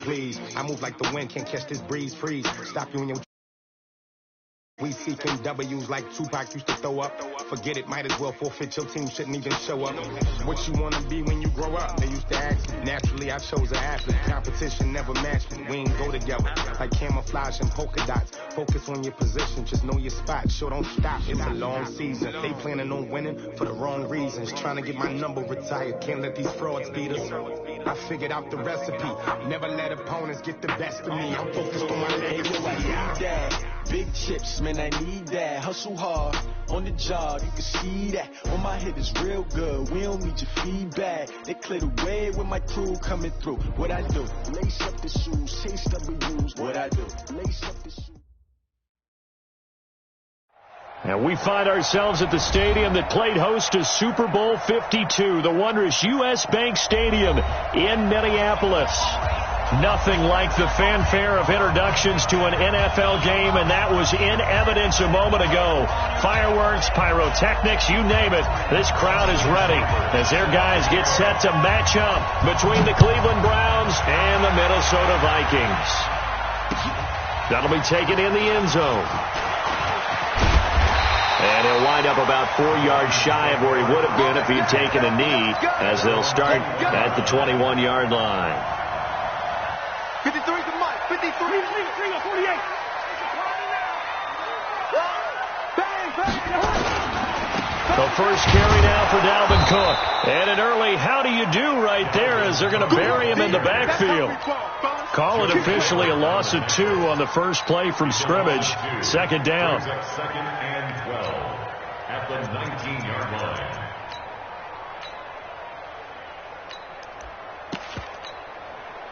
Please, I move like the wind, can't catch this breeze, freeze. Stop you in your... We seeking W's like Tupac used to throw up. Forget it, might as well forfeit, your team shouldn't even show up. What you wanna be when you grow up? They used to ask me. Naturally, I chose an athlete. Competition never matched me. We ain't go together. Like camouflage and polka dots. Focus on your position, just know your spot. Sure, don't stop, it's a long season. They planning on winning for the wrong reasons. Trying to get my number retired, can't let these frauds beat us. I figured out the recipe. Never let opponents get the best of me. I'm focused on my legacy. Big chips, man, I need that. Hustle hard on the job, you can see that. On my head is real good, we don't need your feedback. They clear the way with my crew coming through. What I do? Lace up the shoes, chase W's. What I do? Lace up the shoes. And we find ourselves at the stadium that played host to Super Bowl 52, the wondrous U.S. Bank Stadium in Minneapolis. Nothing like the fanfare of introductions to an NFL game, and that was in evidence a moment ago. Fireworks, pyrotechnics, you name it. This crowd is ready as their guys get set to match up between the Cleveland Browns and the Minnesota Vikings. That'll be taken in the end zone. And he'll wind up about 4 yards shy of where he would have been if he had taken a knee, as they'll start at the 21-yard line. 53 to Mike. 53. 48. The first carry now for Dalvin Cook. And an early how do you do right there as they're going to bury him in the backfield. Call it officially a loss of 2 on the first play from scrimmage. Second down. Second and 12 at the 19-yard line.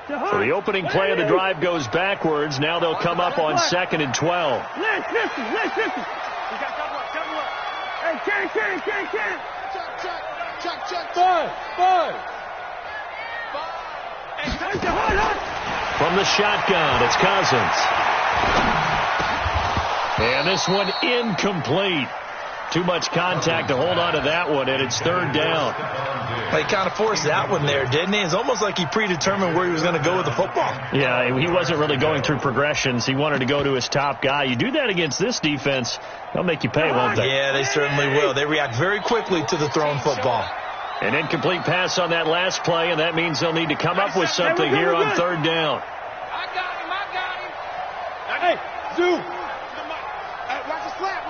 So the opening play of the drive goes backwards. Now they'll come up on 2nd and 12. Listen. Hey, Ken. Check. Five. From the shotgun, it's Cousins. And this one incomplete. Too much contact to hold on to that one, and it's third down. He kind of forced that one there, didn't he? It's almost like he predetermined where he was going to go with the football. Yeah, he wasn't really going through progressions. He wanted to go to his top guy. You do that against this defense, they'll make you pay, won't they? Yeah, they certainly will. They react very quickly to the thrown football. An incomplete pass on that last play, and that means they'll need to come up with something here on third down. I got him. Hey, Zoom. Watch the slant.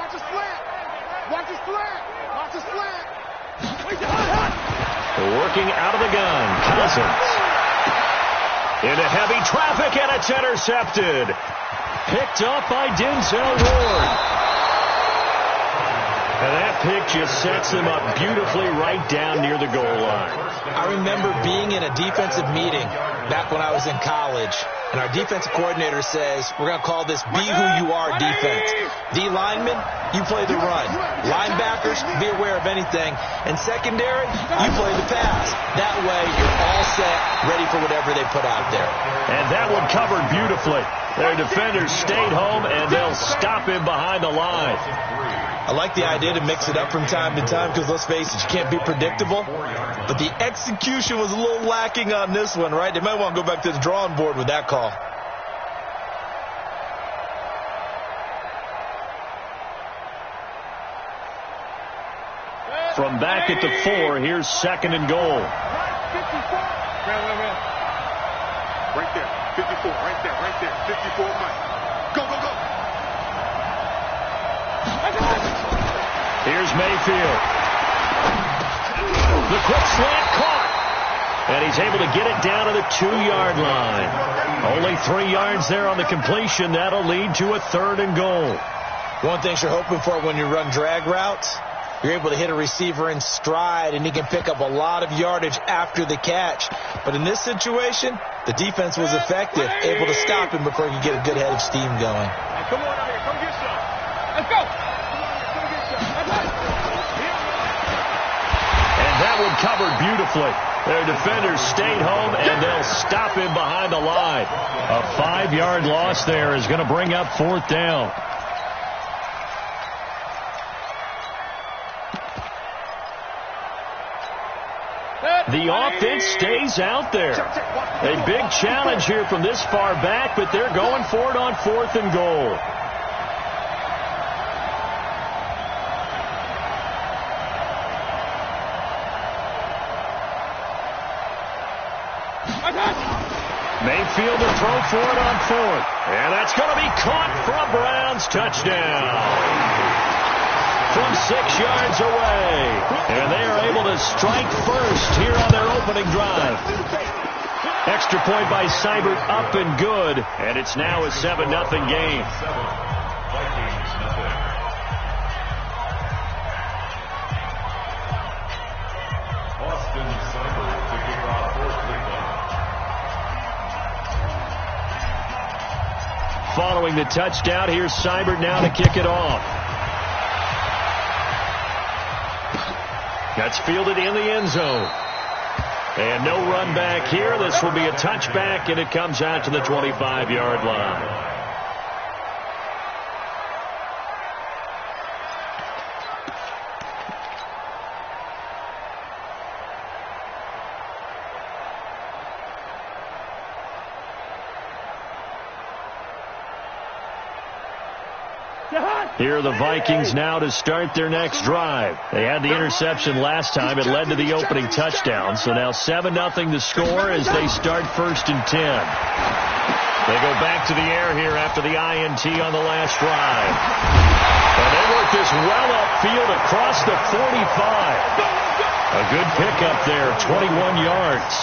Working out of the gun, Cousins. Into heavy traffic, and it's intercepted. Picked up by Denzel Ward. And that pick just sets him up beautifully right down near the goal line. I remember being in a defensive meeting back when I was in college, and our defensive coordinator says, we're going to call this Be Who You Are defense. D linemen, you play the run. Linebackers, be aware of anything. And secondary, you play the pass. That way, you're all set, ready for whatever they put out there. And that one covered beautifully. Their defenders stayed home, and they'll stop him behind the line. I like the idea to mix it up from time to time because, let's face it, you can't be predictable. But the execution was a little lacking on this one, right? They might want to go back to the drawing board with that call. From back at the 4, here's 2nd and goal. Right there. 54. Right there. 54, Mike. Go. Here's Mayfield. The quick slant caught. And he's able to get it down to the 2-yard line. Only 3 yards there on the completion. That'll lead to a 3rd and goal. One thing you're hoping for when you run drag routes, you're able to hit a receiver in stride, and he can pick up a lot of yardage after the catch. But in this situation, the defense was effective, able to stop him before he could get a good head of steam going. Hey, come on out here. Come get some. Let's go. And that one covered beautifully. Their defenders stayed home, and they'll stop him behind the line. A 5-yard loss there is going to bring up 4th down. The offense stays out there. A big challenge here from this far back, but they're going for it on 4th and goal. Mayfield to throw for it on 4th. And that's going to be caught for a Browns touchdown. From 6 yards away. And they are able to strike first here on their opening drive. Extra point by Seibert, up and good. And it's now a 7-0 game. Following the touchdown, here's Seibert now to kick it off. That's fielded in the end zone. And no run back here. This will be a touchback, and it comes out to the 25-yard line. Here are the Vikings now to start their next drive. They had the interception last time. It led to the opening touchdown. So now 7-0 to score as they start 1st and 10. They go back to the air here after the INT on the last drive. And they work this well upfield across the 45. A good pickup there, 21 yards.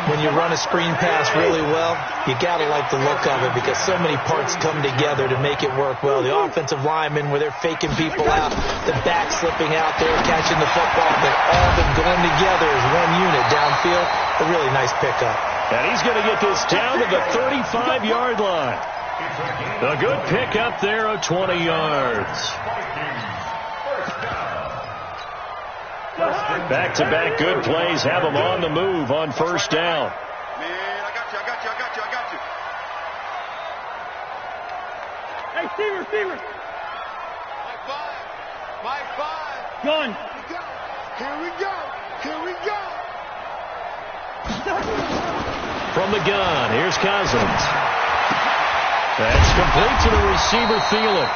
When you run a screen pass really well, you got to like the look of it because so many parts come together to make it work well. The offensive linemen, where they're faking people out, the back slipping out there, catching the football, they've all been going together as one unit downfield. A really nice pickup. And he's going to get this down to the 35-yard line. A good pickup there of 20 yards. Back-to-back good plays have them on the move on 1st down. Man, I got you. Hey, receiver. Mike 5. Gun. Here we go. From the gun, here's Cousins. That's complete to the receiver, Thielen.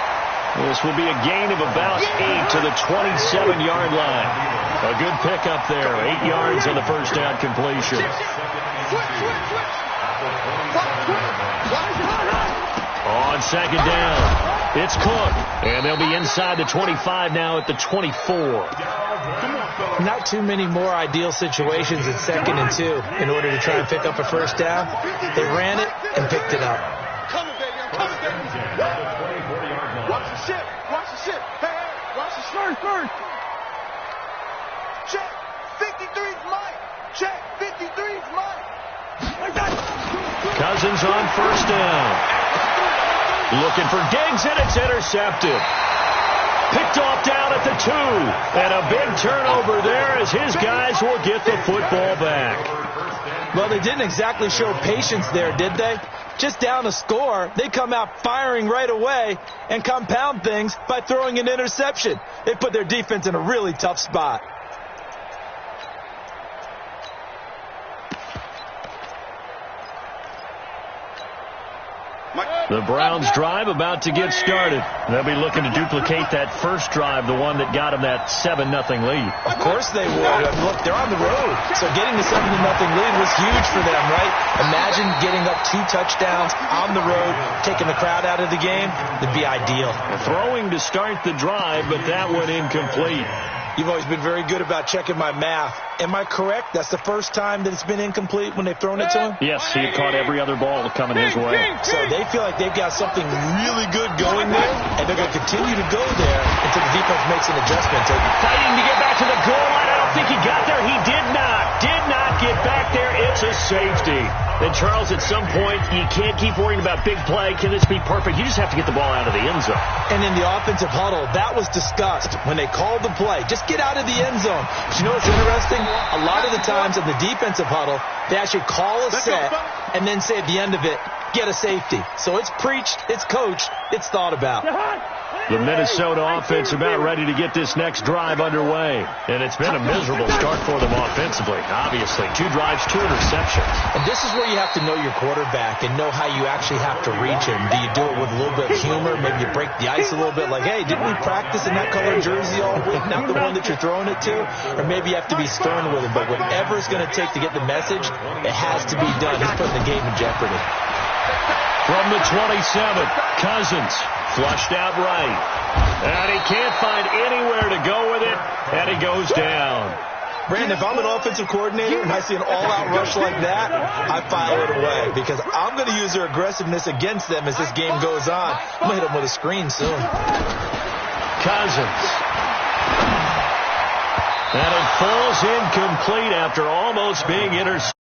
This will be a gain of about 8 to the 27-yard line. A good pickup there. 8 yards on the 1st down completion. On 2nd down, it's Cook. And they'll be inside the 25 now at the 24. Not too many more ideal situations in 2nd and 2 in order to try and pick up a 1st down. They ran it and picked it up. Watch the ship. Hey, watch the first. Check. 53's Mike. Check. 53's Mike. Cousins on 1st down. Looking for Diggs, and it's intercepted. Picked off down at the 2. And a big turnover there as his guys will get the football back. Well, they didn't exactly show patience there, did they? Just down a score, they come out firing right away and compound things by throwing an interception. They put their defense in a really tough spot. The Browns drive about to get started. They'll be looking to duplicate that first drive, the one that got them that 7-0 lead. Of course they would. Look, they're on the road. So getting the 7-0 lead was huge for them, right? Imagine getting up 2 touchdowns on the road, taking the crowd out of the game. That'd be ideal. Throwing to start the drive, but that one incomplete. You've always been very good about checking my math. Am I correct? That's the first time that it's been incomplete when they've thrown it to him? Yes, he had caught every other ball coming his way. So they feel like they've got something really good going there, and they're going to continue to go there until the defense makes an adjustment. Fighting to get back to the goal line. I don't think he got there. He did not get back there. It's a safety. And, Charles, at some point, you can't keep worrying about big play. Can this be perfect? You just have to get the ball out of the end zone. And in the offensive huddle, that was discussed when they called the play. Just get out of the end zone. But you know what's interesting? A lot of the times in the defensive huddle, they actually call a set and then say at the end of it, get a safety. So it's preached, it's coached, it's thought about. The Minnesota offense about ready to get this next drive underway. And it's been a miserable start for them offensively, obviously. 2 drives, 2 interceptions. And this is where you have to know your quarterback and know how you actually have to reach him. Do you do it with a little bit of humor? Maybe you break the ice a little bit, like, hey, didn't we practice in that color jersey all week, not the one that you're throwing it to? Or maybe you have to be stern with him. But whatever it's going to take to get the message, it has to be done. He's putting the game in jeopardy. From the 27, Cousins flushed out right. And he can't find anywhere to go with it, and he goes down. Brandon, if I'm an offensive coordinator and I see an all-out rush like that, I file it away because I'm going to use their aggressiveness against them as this game goes on. I'm going to hit them with a screen soon. Cousins. And it falls incomplete after almost being intercepted.